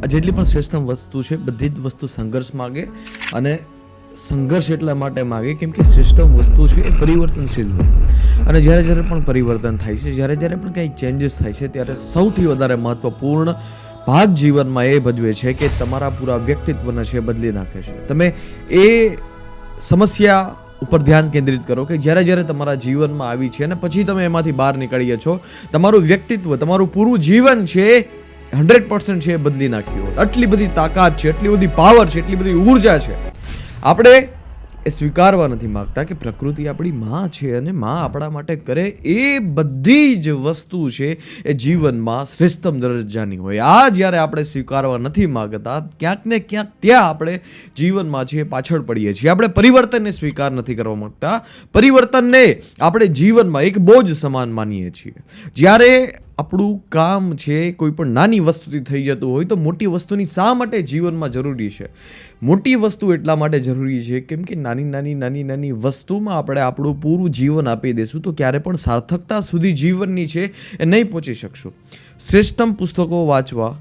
આ જેટલી પણ શ્રેષ્ઠતમ વસ્તુ છે બધી જ વસ્તુ સંઘર્ષ માગે, અને સંઘર્ષ એટલા માટે માગે કેમ કે શ્રેષ્ઠતમ વસ્તુ છે એ પરિવર્તનશીલ હોય. અને જ્યારે પણ પરિવર્તન થાય છે, જ્યારે પણ કંઈક ચેન્જીસ થાય છે, ત્યારે સૌથી વધારે મહત્વપૂર્ણ ભાગ જીવનમાં એ ભજવે છે કે તમારા પૂરા વ્યક્તિત્વને છે બદલી નાખે છે. તમે એ સમસ્યા ઉપર ધ્યાન કેન્દ્રિત કરો કે જ્યારે તમારા જીવનમાં આવી છે અને પછી તમે એમાંથી બહાર નીકળીએ છો, તમારું વ્યક્તિત્વ, તમારું પૂરું જીવન છે 100% છે બદલી નાખ્યું. આટલી બધી તાકાત છે, એટલી બધી પાવર છે, એટલી બધી ઉર્જા છે. આપણે એ સ્વીકારવા નથી માંગતા કે પ્રકૃતિ આપણી માં છે અને માં આપણા માટે કરે એ બધી જ વસ્તુ છે એ જીવનમાં શ્રેષ્ઠતમ દરજ્જાની હોય. આ જ્યારે આપણે સ્વીકારવા નથી માંગતા, ક્યાંક ને ક્યાંક ત્યાં આપણે જીવનમાં છે પાછળ પડીએ છીએ. આપણે પરિવર્તનને સ્વીકાર નથી કરવા માંગતા, પરિવર્તનને આપણે જીવનમાં એક બોજ સમાન માનીએ છીએ. જ્યારે આપણું કામ છે કોઈ પણ નાની વસ્તુથી થઈ જતું હોય તો મોટી વસ્તુની શા માટે જીવનમાં જરૂરી છે? મોટી વસ્તુ એટલા માટે જરૂરી છે કેમ કે નાની વસ્તુમાં આપણે આપણું પૂરું જીવન આપી દઈશું તો ક્યારે પણ સાર્થકતા સુધી જીવનની છે એ નહીં પહોંચી શકશું. શ્રેષ્ઠતમ પુસ્તકો વાંચવા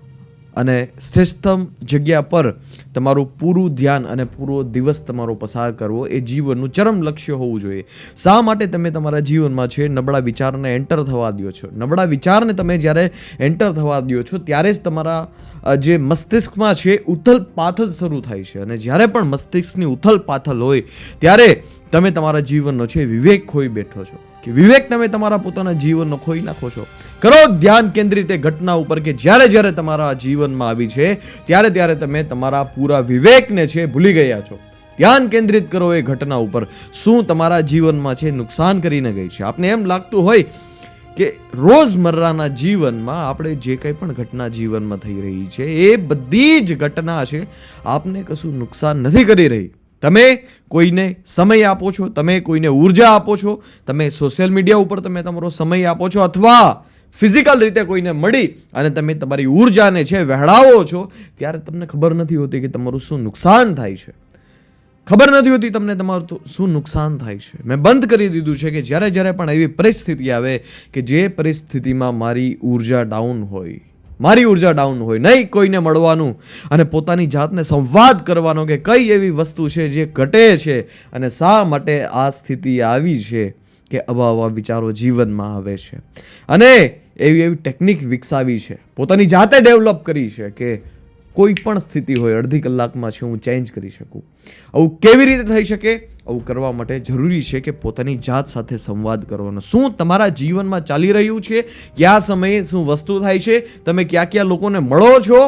અને શ્રેષ્ઠતમ જગ્યા પર તમારું પૂરું ધ્યાન અને પૂરો દિવસ તમારો પસાર કરવો એ જીવનનું ચરમ લક્ષ્ય હોવું જોઈએ. શા માટે તમે તમારા જીવનમાં છે નબળા વિચારને એન્ટર થવા દો છો? નબળા વિચારને તમે જ્યારે એન્ટર થવા દો છો ત્યારે જ તમારા જે મસ્તિષ્કમાં છે ઉથલ પાથલ શરૂ થાય છે. અને જ્યારે પણ મસ્તિષ્કની ઉથલ પાથલ હોય ત્યારે તમે તમારા જીવનનો છે વિવેક ખોઈ બેઠો છો, કે વિવેક તમે તમારા પોતાના જીવનનો ખોઈ નાખો છો. કરો ધ્યાન કેન્દ્રિત એ ઘટના ઉપર કે જ્યારે તમારા જીવનમાં આવી છે ત્યારે તમે તમારા પૂરા વિવેકને છે ભૂલી ગયા છો. ધ્યાન કેન્દ્રિત કરો એ ઘટના ઉપર, શું તમારા જીવનમાં છે નુકસાન કરીને ગઈ છે. આપને એમ લાગતું હોય કે રોજમર્રાના જીવનમાં આપણે જે કંઈ પણ ઘટના જીવનમાં થઈ રહી છે એ બધી જ ઘટના છે આપને કશું નુકસાન નથી કરી રહી. તમે કોઈને સમય આપો છો, તમે કોઈને ઉર્જા આપો છો, તમે સોશિયલ મીડિયા ઉપર તમે તમારો સમય આપો છો, અથવા ફિઝિકલ રીતે કોઈને મળી અને તમે તમારી ઉર્જાને છે વહેડાવો છો, ત્યારે તમને ખબર નથી હોતી કે તમારું શું નુકસાન થાય છે. ખબર નથી હોતી તમને તમારું શું નુકસાન થાય છે. મેં બંધ કરી દીધું છે કે જ્યારે પણ એવી પરિસ્થિતિ આવે કે જે પરિસ્થિતિમાં મારી ઉર્જા ડાઉન હોય, નહીં કોઈને મળવાનું અને પોતાની જાતને સંવાદ કરવાનો કે કઈ એવી વસ્તુ છે જે ઘટે છે અને શા માટે આ સ્થિતિ આવી છે કે આવા વિચારો જીવનમાં આવે છે. અને એવી ટેકનિક વિકસાવી છે, પોતાની જાતે ડેવલપ કરી છે કે કોઈ પણ સ્થિતિ હોય અડધી કલાકમાં છે હું ચેન્જ કરી શકું. આવું કેવી રીતે થઈ શકે? આવું કરવા માટે જરૂરી છે કે પોતાની જાત સાથે સંવાદ કરવાનો. શું તમારા જીવનમાં ચાલી રહ્યું છે? કયા સમયે શું વસ્તુ થાય છે? તમે કયા લોકોને મળો છો?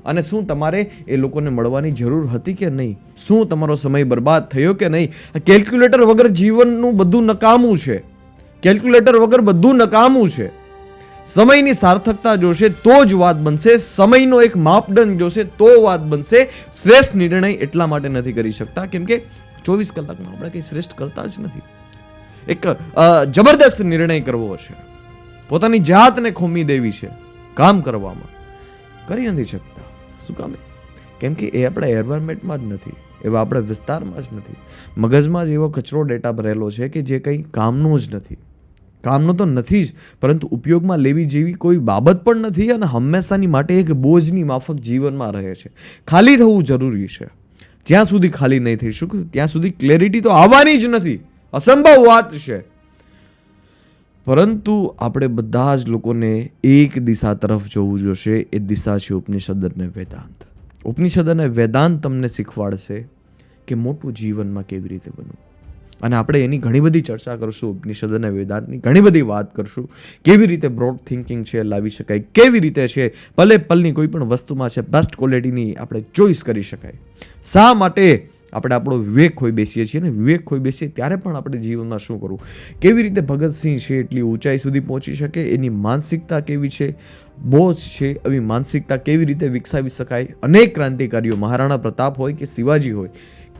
અને શું તમારે એ લોકોને મળવાની જરૂર હતી કે નહીં? શું તમારો સમય બરબાદ થયો કે નહીં? કેલ્ક્યુલેટર વગર જીવનનું બધું નકામું છે. કેલ્ક્યુલેટર વગર બધું નકામું છે. સમયની સાર્થકતા જોશે તો જ વાત બનશે. સમયનો એક માપદંડ જોશે તો વાત બનશે. શ્રેષ્ઠ નિર્ણય એટલા માટે નથી કરી શકતા કેમ કે 24 કલાકમાં આપણે કંઈ શ્રેષ્ઠ કરતા જ નથી. એક જબરદસ્ત નિર્ણય કરવો છે, પોતાની જાતને ખોમી દેવી છે કામ કરવામાં, કરી નથી શકતા. શું કામ? કેમ કે એ આપણા એન્વાયરમેન્ટમાં જ નથી, એવા આપણા વિસ્તારમાં જ નથી. મગજમાં જ એવો કચરો ડેટા ભરેલો છે કે જે કંઈ કામનો જ નથી. કામનો તો નથી જ, પરંતુ ઉપયોગમાં લેવી જેવી કોઈ બાબત પણ નથી અને હંમેશાની માટે એક બોજની માફક જીવનમાં રહે છે. ખાલી થવું જરૂરી છે. જ્યાં સુધી ખાલી નહીં થઈ શકું ત્યાં સુધી ક્લેરિટી તો આવવાની જ નથી, અસંભવ વાત છે. પરંતુ આપણે બધા જ લોકોને એક દિશા તરફ જોવું જોશે. એ દિશા છે ઉપનિષદ અને વેદાંત. ઉપનિષદ અને વેદાંત તમને શીખવાડશે કે મોટું જીવનમાં કેવી રીતે બનવું. અને આપણે એની ઘણી બધી ચર્ચા કરશું, ઉપનિષદ અને વેદાંતની ઘણી બધી વાત કરશું. કેવી રીતે બ્રોડ થિંકિંગ છે લાવી શકાય, કેવી રીતે છે પલે પલની કોઈ પણ વસ્તુમાં છે બેસ્ટ ક્વોલિટીની આપણે ચોઈસ કરી શકાય. શા માટે આપણે આપણો વિવેક ખોઈ બેસીએ છીએ ને વિવેક ખોઈ બેસીએ ત્યારે પણ આપણે જીવનમાં શું કરવું, કેવી રીતે ભગતસિંહ છે એટલી ઊંચાઈ સુધી પહોંચી શકે, એની માનસિકતા કેવી છે, બોજ છે એવી માનસિકતા કેવી રીતે વિકસાવી શકાય. અનેક ક્રાંતિકારીઓ, મહારાણા પ્રતાપ હોય કે શિવાજી હોય,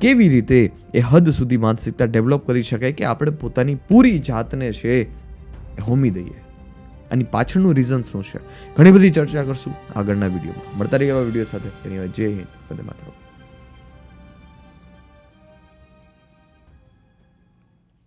કેવી રીતે એ હદ સુધી માનસિકતા ડેવલપ કરી શકાય કે આપણે પોતાની પૂરી જાતને છે હોમી દઈએ. આની પાછળનું રીઝન શું છે, ઘણી બધી ચર્ચા કરશું આગળના વિડીયોમાં. મળતા રહીએ એવા વિડીયો સાથે. જય હિન્દ, વંદે માતરમ.